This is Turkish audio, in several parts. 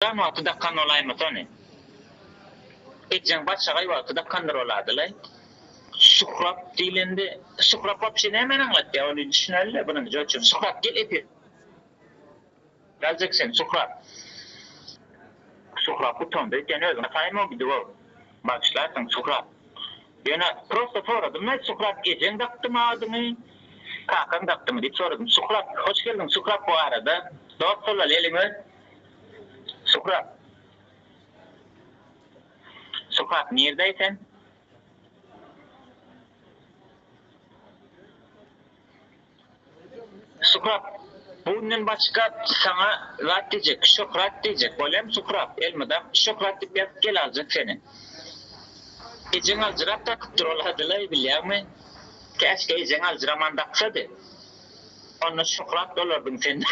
Tam wagtyda kan olaymy tony. Ejeng başga wagtyda kandyr oladylay. Suhrap diýilende suhrap wapşe näme anlatdy? Onu düşünäler bunu joçum. Suhrap gel epi. Galjeksen suhrap. Suhrap utandı. Ýene özüne taýma bir duwa. Başlarsın suhrap. Ýene prosto soradım. "Ne suhrap ejeng daktymy adymy? Kakan daktymy?" diýip soradım. Suhrap, hoş geldin suhrap bu arada. Dostlar elime. Suhrap. Suhrap nerdeýsen? Suhrap, bundan başka sana zat diyecek, şöhret diyecek. Bolem Suhrap, elmada şöhret diýip gel alacak seni. Ejeng aljırap da kıptıroladylar bilýärmi? Käşke ejeng aljıraman daksady. Onu şöhret dolardın sen.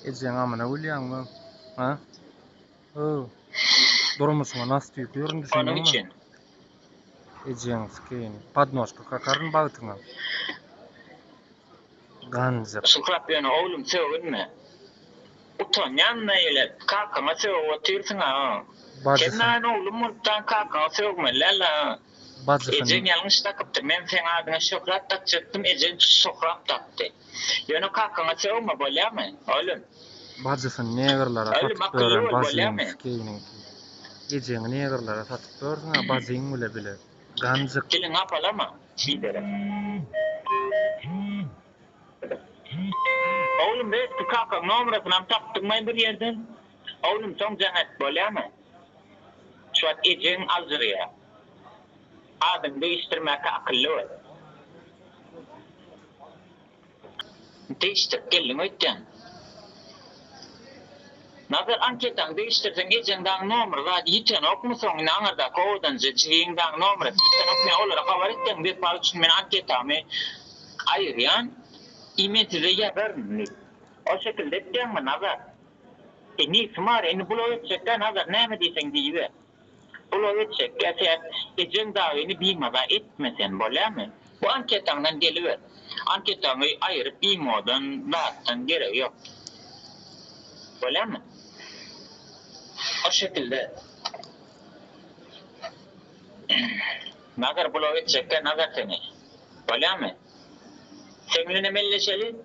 Ejeng amana bilýärmi? Ha? Durmuşyňa nasıl tüýüp ýörüň düşündiňmi? Onun için. Ejeng skeni, padnoşka kakaryn bagtyňa. Ganzyp. Suhrap ýöne oglum söwünme. Utanýan näýle kakama söwüp otyrsyň ha. Kenan oglum murtdan kakama söwüme lala. Ejeng ýalňyş takypdy. Men sen adyna şöhret takjatdym, ejeng Suhrap takdy. Ýöne kakama söwüme bolýarmy? Oglum. Bajysyn negerlere satyp beren bazyň skeniň. Ejeng negerlere satyp berdiň, bazyň bile. Ganzyk. Gelin apalama. Şiýdere. Oğlum ben kaka numarasyny tapdyňmy bir ýerden? Oğlum soň jaňat bolýarmy? Şu an ejeng alżyrýa. Adam değiştirmäke akylly bol. Değiştir gelin öýtden. Nazar anketan değiştirsen ejengden numara zat ýiten okmusoň naňarda kowadan jejingden numara ýiten okmay olara habar etdiň bir pal üçin men anketamy aýyrýan. İmetize yaparım. O şekilde ettiğim nazar. Ni smar, ni bulo etçekten nazar näme diýseň diýbe. Bulo etçek, ejeng dawyny bilmaba etmesen bolýarmy? Bu anketaňdan geliber. Anketaňy aýryp bilmodan batdan gerek ýok. Bolýarmy? O şekilde. Nazar bulo etçekten nazar seni. Bolýarmy? Seninle melleşeli?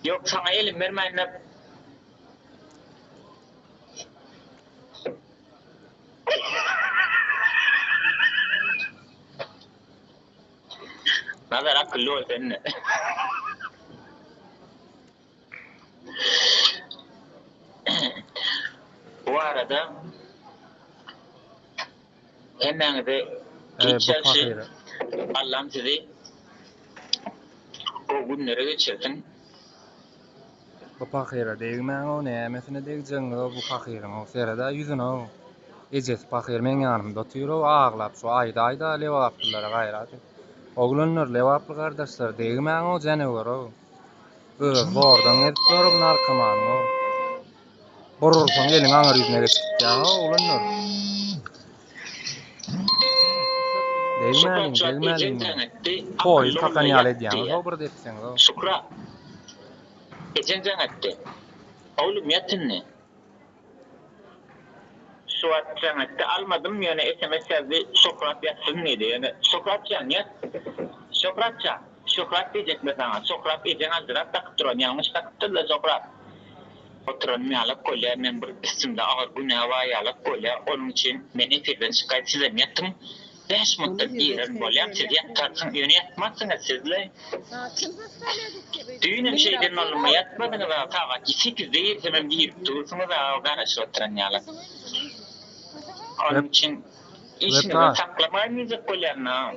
Yok sana elim vermeyin. Nazar akıllı ol seninle. Bu arada hemen de geçersin. Allah'ım sizi o günlere geçirsin. Bu pahyra degmäň o nämetine degjeň bu pahyrym o serada ýüzüne o. Ejes pahyr men ýanymda otyr o aglap şu aýda lewaplylara gaýrat. Oglanlar lewaply gardaşlar degmäň o janawer o. Bordan edip durup narkoman o. Borursaň eliň aňyr ýüzüne geçip ya oglanlar. Degmäň. Koy takan ýaly edýän o bir depseň o. Şükra. Ejeng etdi. Oğlum yatınne. Şu atçanette almadım yani SMS yazdı Sokrat yatsın neydi yani Sokratcan ya. Sokratcan. Sokrat diyecek mi sana? Sokrat ejeng aldırak takıp duran yanlış takıptır da Sokrat. Oturan miyalak kolya men bir isimde ağır günah var yalak kolya onun için men efirden şikayet sizem yattım. 5 müddet giren bolýar, siz ýatmarsın, ýöne ýatmarsınız sizle. Düýnüm şeyden olma ýatmadyňyz da taýga 8-de ýetemem diýip dursunuz da garaşy oturan ýaly. Onun için işini saklamaýmyz bolýarna.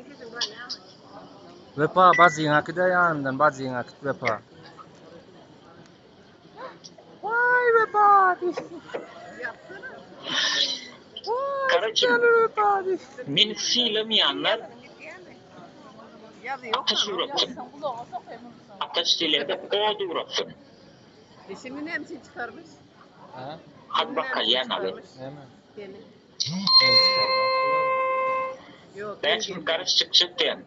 Wepa bazyň akida ýanyndan bazyň akit wepa. Vay wepa. Karıcığım, beni silemiyanlar ateş uğratsın. Ateş dilerde oğdu uğratsın. Şimdi ne hemşin çıkarmış? Hadi bakalım yan abi. Ben şimdi karış çıkacak diyen.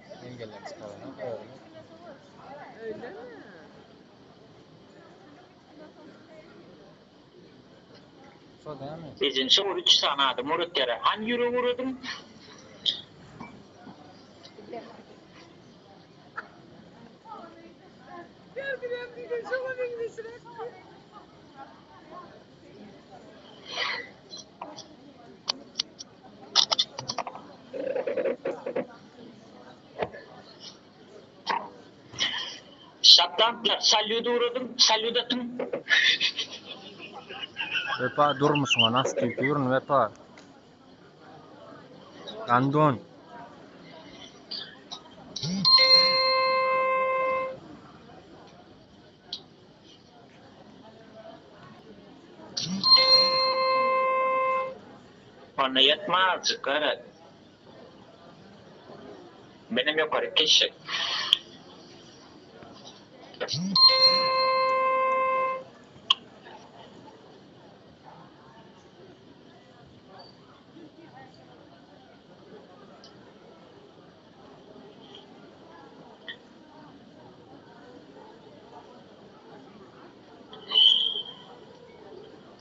Öyle mi? Şo değil mi? Bizim şu 3 tane adım urutere. Han yürü vurudum. Geldiler bir de şuna bilgisine. Şatlanklar salyuda uğradım. Salyudatım. Vepa durmuşsun nasıl tükürün vepa. Gandon. Ona yetmez. Kara. Benim yukarı keşek.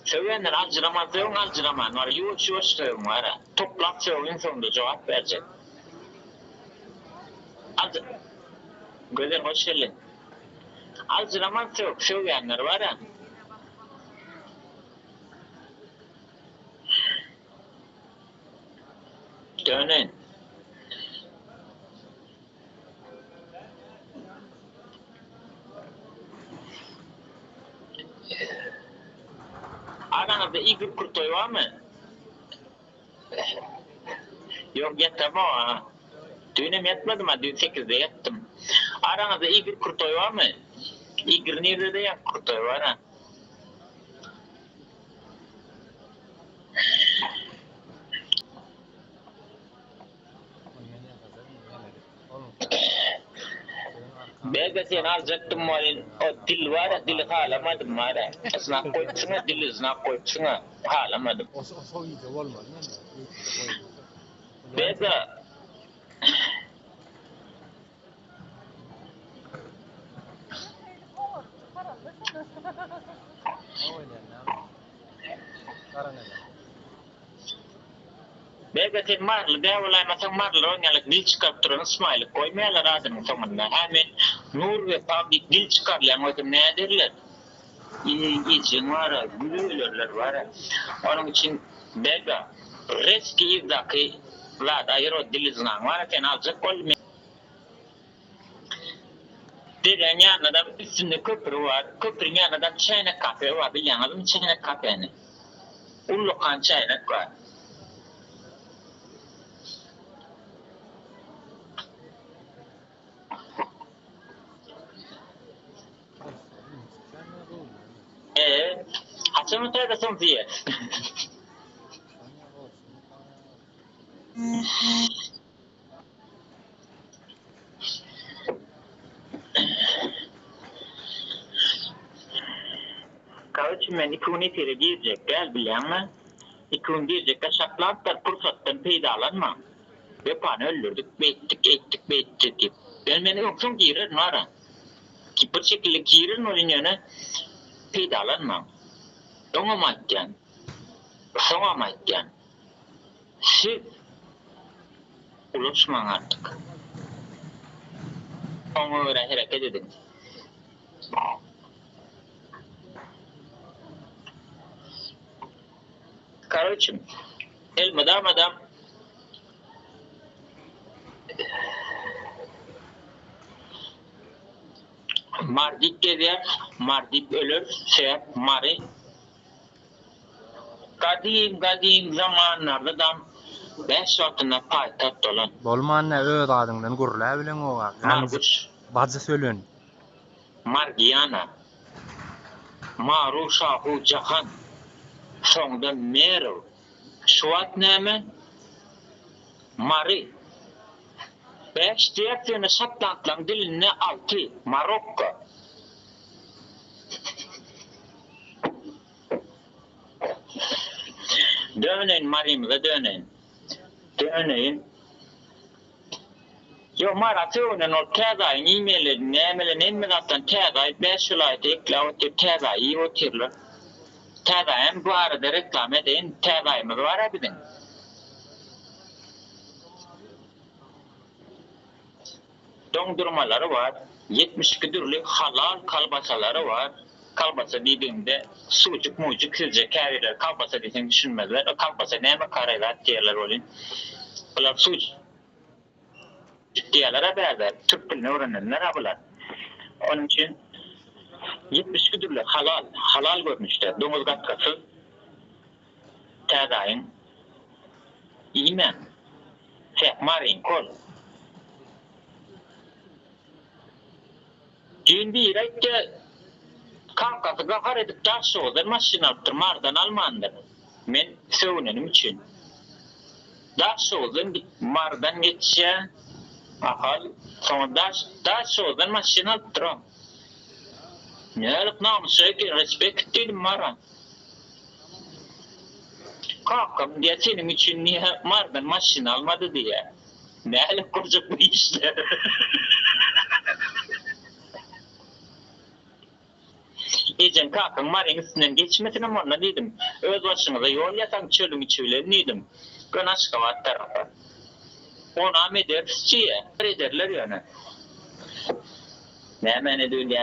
Söylenen acıraman var. Yuş söylüyorum var. Toplam söylüğün sonunda cevap verecek. Güzel hoş geldin. Acıraman söyleyenler var ya. Dönün. Aranızda Igor Kurtoy var mı? Yok yatım o ha. Düğünüm yatmadım ha. Dün 8'de yattım. Aranızda Igor Kurtoy var mı? Igor nerede de yak Kurtoy var ha. Belki sen alacaktım malin. O dil var ya, dili halamadım var ya. Sınav koyutsuna, dili sınav koyutsuna. Halamadım. O iyice olmadı değil mi? Belki sen marlı devlaymasan marlı onyalık dil çıkarıp duran İsmail'i koymayalar adının sonunda. Hemen nur ve pablik dil çıkarlayan oydum ne ederler? İçin var ya, gülüyorlar var ya. Onun için belki reski izdaki vlada ayır dili zınan var ya sen alacak olmuyor. Dilen yanında üstünde köprü var. Köprünün yanında çaynak kafe var. Bir yanında çaynak kafeni. Ullukan çaynak var. Haçımı taygasın diye. Kavuşum ben ikuni tiri girecek gel bilen mi? İkuni girecek şaklatlar fırsattan peydalanma. Ve pan öldürdük, beyttik. Beni yoksun girer nara. Ki bir şekilde girer nolin yana peydalanma. Dongamayken, soğamayken. Siz ulaşman artık. Onu öyle hareket edin. Kardeşim, madam Mardik gezer, Mardik ölür, Mari. Kadim zamanlarda da 5 yaşında payitaht olan. Bolman ne öz adından gurla bilen o var. Marguç, Bazı söylün. Margiana, Maru Şahu Cahan, sonunda Meru, Şuat Neme, Mari. 5 diyetini Şatlandlan diline 6, Marokko. Dönün Marim'e dönün. Yo maratona no täda e-mail nämelen inmedattan täda i bachelor ekla och täda i hotellet. Täzäýem bu arada reklam edeýin, täzäýimiz bar ebidin. Dondurmalary var, 72 türlü halal kalbasalary var. Kalbasa diýdiğimde sucuk mucuk sizce käriler kalbasa diýsen düşünmezler. O kalbasa näme karaýlar diýerler bolyn. Bular sucuk diýerler bäzer. Türk dilini öwrenenler bular. Onun için 72 türlü halal görnüşde domuz gatkasy täzäýin iýme sekmaryň kol. Dün bir ayda kankası gafar edip taş oldu, maşin alıptır, mardan almandır. Men söwünenim için. Taş oldu, mardan geçse, ahal, sonra taş oldu, maşin alıptır o. Ne alıp namusu ki, respekt dedim mara. Kankam diye senin için niye mardan maşin almadı diye. Ne alıp kurcuk bu işte. Ejen kakam marın üstünden geçmesine ona dedim. Öz başınıza yol yasan çölüm içiyle dedim. Gün Aşgabat tarafa. Ona medefsiye ederler yani. Ne hemen ediyor